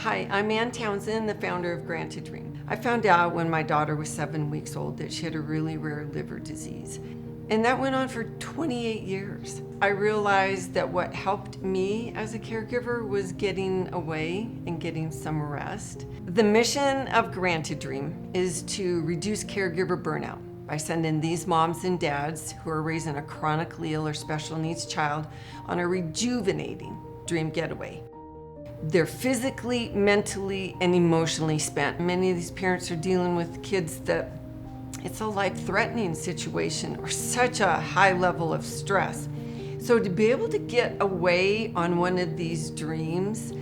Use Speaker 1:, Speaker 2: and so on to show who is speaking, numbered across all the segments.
Speaker 1: Hi, I'm Ann Townsend, the founder of Grant a Dream. I found out when my daughter was 7 weeks old that she had a really rare liver disease. And that went on for 28 years. I realized that what helped me as a caregiver was getting away and getting some rest. The mission of Grant a Dream is to reduce caregiver burnout by sending these moms and dads who are raising a chronically ill or special needs child on a rejuvenating dream getaway. They're physically, mentally, and emotionally spent. Many of these parents are dealing with kids that it's a life-threatening situation or such a high level of stress. So to be able to get away on one of these dreams,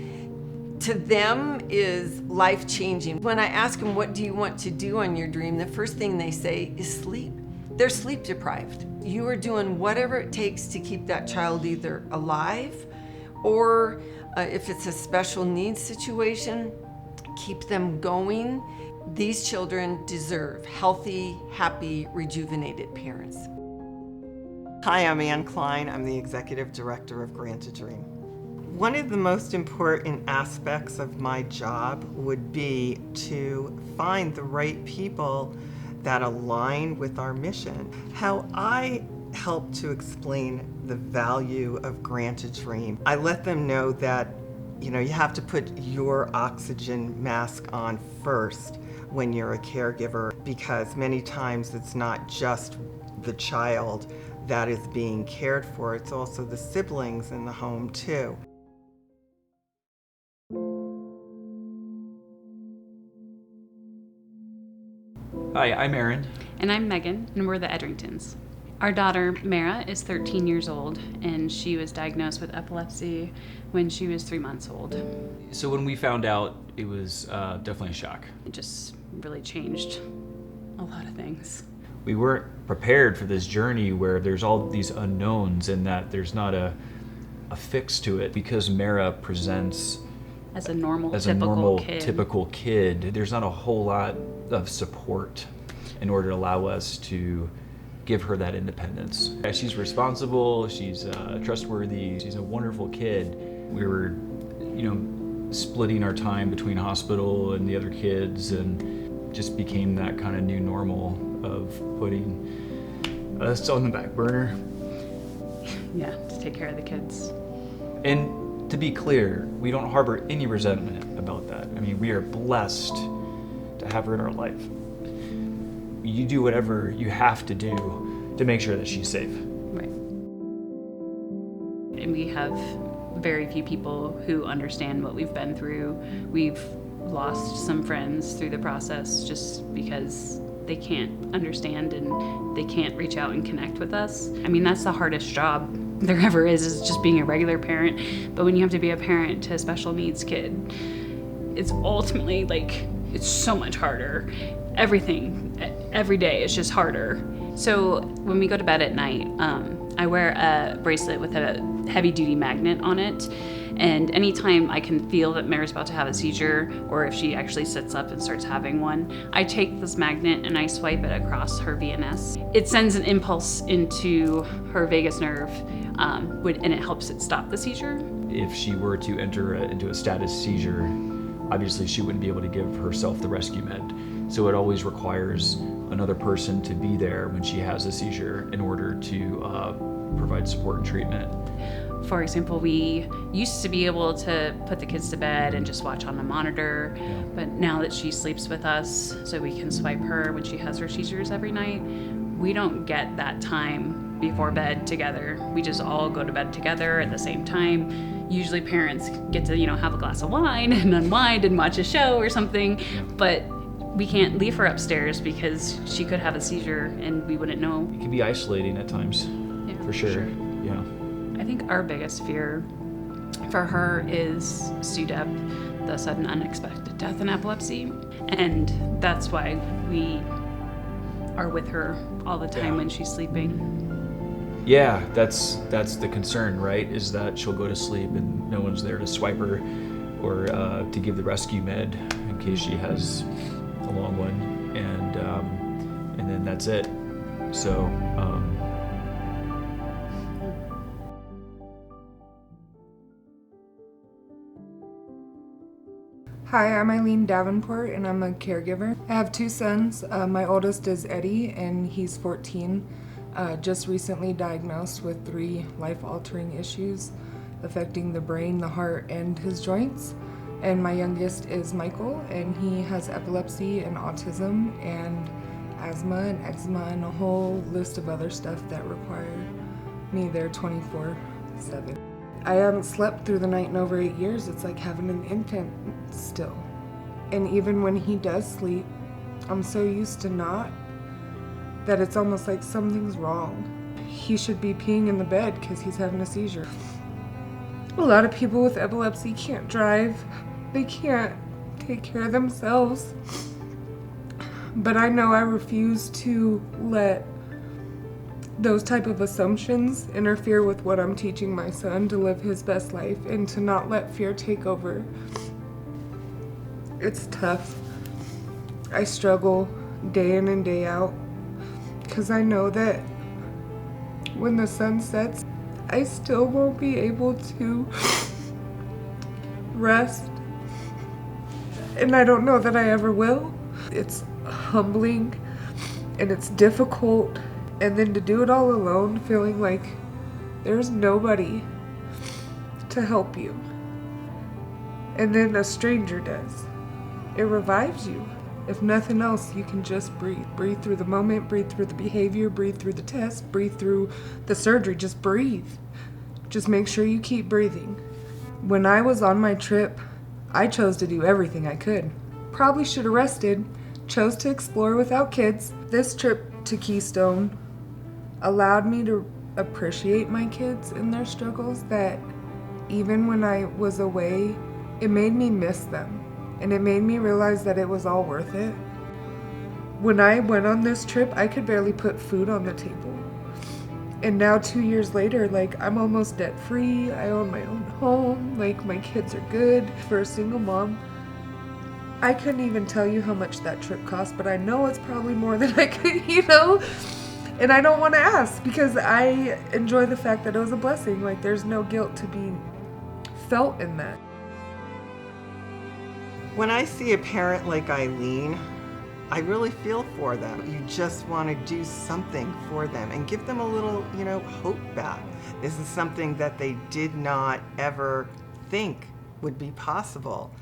Speaker 1: to them is life-changing. When I ask them, what do you want to do on your dream? The first thing they say is sleep. They're sleep deprived. You are doing whatever it takes to keep that child either alive or if it's a special needs situation, keep them going. These children deserve healthy, happy, rejuvenated parents.
Speaker 2: Hi, I'm Ann Klein. I'm the Executive Director of Grant a Dream. One of the most important aspects of my job would be to find the right people that align with our mission. How I help to explain the value of Grant a Dream, I let them know that you have to put your oxygen mask on first when you're a caregiver, because many times it's not just the child that is being cared for, it's also the siblings in the home too.
Speaker 3: Hi, I'm Aaron.
Speaker 4: And I'm Megan, and we're the Edringtons. Our daughter, Mara, is 13 years old, and she was diagnosed with epilepsy when she was 3 months old.
Speaker 3: So when we found out, it was definitely a shock.
Speaker 4: It just really changed a lot of things.
Speaker 3: We weren't prepared for this journey where there's all these unknowns and that there's not a fix to it. Because Mara presents
Speaker 4: as a normal,
Speaker 3: typical kid, there's not a whole lot of support in order to allow us to give her that independence. She's responsible, she's trustworthy, she's a wonderful kid. We were, splitting our time between hospital and the other kids, and just became that kind of new normal of putting us on the back burner.
Speaker 4: Yeah, to take care of the kids.
Speaker 3: And to be clear, we don't harbor any resentment about that. I mean, we are blessed to have her in our life. You do whatever you have to do to make sure that she's safe.
Speaker 4: Right. And we have very few people who understand what we've been through. We've lost some friends through the process just because they can't understand and they can't reach out and connect with us. I mean, that's the hardest job there ever is just being a regular parent. But when you have to be a parent to a special needs kid, it's ultimately it's so much harder. Everything, every day is just harder. So when we go to bed at night, I wear a bracelet with a heavy duty magnet on it. And anytime I can feel that Mara's about to have a seizure, or if she actually sits up and starts having one, I take this magnet and I swipe it across her VNS. It sends an impulse into her vagus nerve, and it helps it stop the seizure.
Speaker 3: If she were to enter into a status seizure, obviously she wouldn't be able to give herself the rescue med. So it always requires another person to be there when she has a seizure in order to provide support and treatment.
Speaker 4: For example, we used to be able to put the kids to bed and just watch on a monitor, but now that she sleeps with us, so we can swipe her when she has her seizures every night, we don't get that time before bed together. We just all go to bed together at the same time. Usually parents get to, have a glass of wine and unwind and watch a show or something, but we can't leave her upstairs because she could have a seizure and we wouldn't know.
Speaker 3: It can be isolating at times, for sure. Yeah.
Speaker 4: I think our biggest fear for her is SUDEP, the sudden unexpected death in epilepsy, and that's why we are with her all the time when she's sleeping.
Speaker 3: Yeah, that's the concern, right? Is that she'll go to sleep and no one's there to swipe her or to give the rescue med in case she has a long one, and then that's it. So.
Speaker 5: Hi, I'm Eileen Davenport, and I'm a caregiver. I have 2 sons. My oldest is Eddie, and he's 14. Just recently diagnosed with 3 life-altering issues affecting the brain, the heart, and his joints. And my youngest is Michael, and he has epilepsy and autism and asthma and eczema and a whole list of other stuff that require me there 24/7. I haven't slept through the night in over 8 years. It's like having an infant still. And even when he does sleep, I'm so used to not that it's almost like something's wrong. He should be peeing in the bed because he's having a seizure. A lot of people with epilepsy can't drive. They can't take care of themselves. But I know I refuse to let those type of assumptions interfere with what I'm teaching my son to live his best life and to not let fear take over. It's tough. I struggle day in and day out because I know that when the sun sets, I still won't be able to rest. And I don't know that I ever will. It's humbling and it's difficult. And then to do it all alone, feeling like there's nobody to help you. And then a stranger does. It revives you. If nothing else, you can just breathe. Breathe through the moment, breathe through the behavior, breathe through the test, breathe through the surgery. Just breathe. Just make sure you keep breathing. When I was on my trip, I chose to do everything I could. Probably should have rested, chose to explore without kids. This trip to Keystone allowed me to appreciate my kids and their struggles, that even when I was away, it made me miss them. And it made me realize that it was all worth it. When I went on this trip, I could barely put food on the table. And now 2 years later, like, I'm almost debt free. I own my own home. Like, my kids are good. For a single mom, I couldn't even tell you how much that trip cost, but I know it's probably more than I could, and I don't want to ask because I enjoy the fact that it was a blessing. Like, there's no guilt to be felt in that.
Speaker 2: When I see a parent like Eileen, I really feel for them. You just want to do something for them and give them a little, hope back. This is something that they did not ever think would be possible.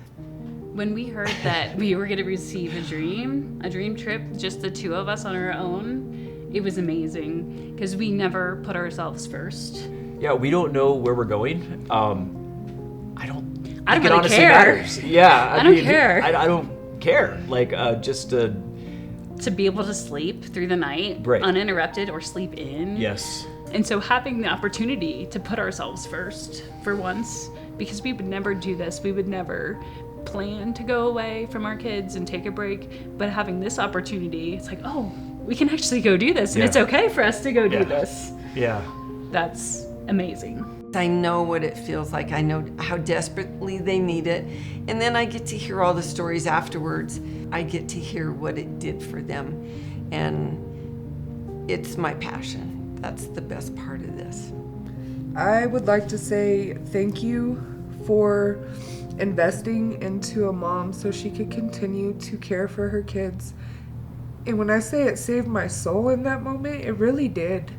Speaker 4: When we heard that we were going to receive a dream trip, just the 2 of us on our own, it was amazing because we never put ourselves first.
Speaker 3: Yeah, we don't know where we're going. I don't
Speaker 4: really
Speaker 3: it honestly
Speaker 4: care.
Speaker 3: matters. Yeah,
Speaker 4: I don't care.
Speaker 3: I don't care. Like, just to
Speaker 4: be able to sleep through the night,
Speaker 3: right,
Speaker 4: uninterrupted, or sleep in.
Speaker 3: Yes.
Speaker 4: And so having the opportunity to put ourselves first for once, because we would never do this. We would never plan to go away from our kids and take a break. But having this opportunity, it's like, oh, we can actually go do this, and it's okay for us to go do this.
Speaker 3: Yeah.
Speaker 4: That's amazing.
Speaker 1: I know what it feels like. I know how desperately they need it. And then I get to hear all the stories afterwards. I get to hear what it did for them. And it's my passion. That's the best part of this.
Speaker 5: I would like to say thank you for investing into a mom so she could continue to care for her kids. And when I say it saved my soul in that moment, it really did.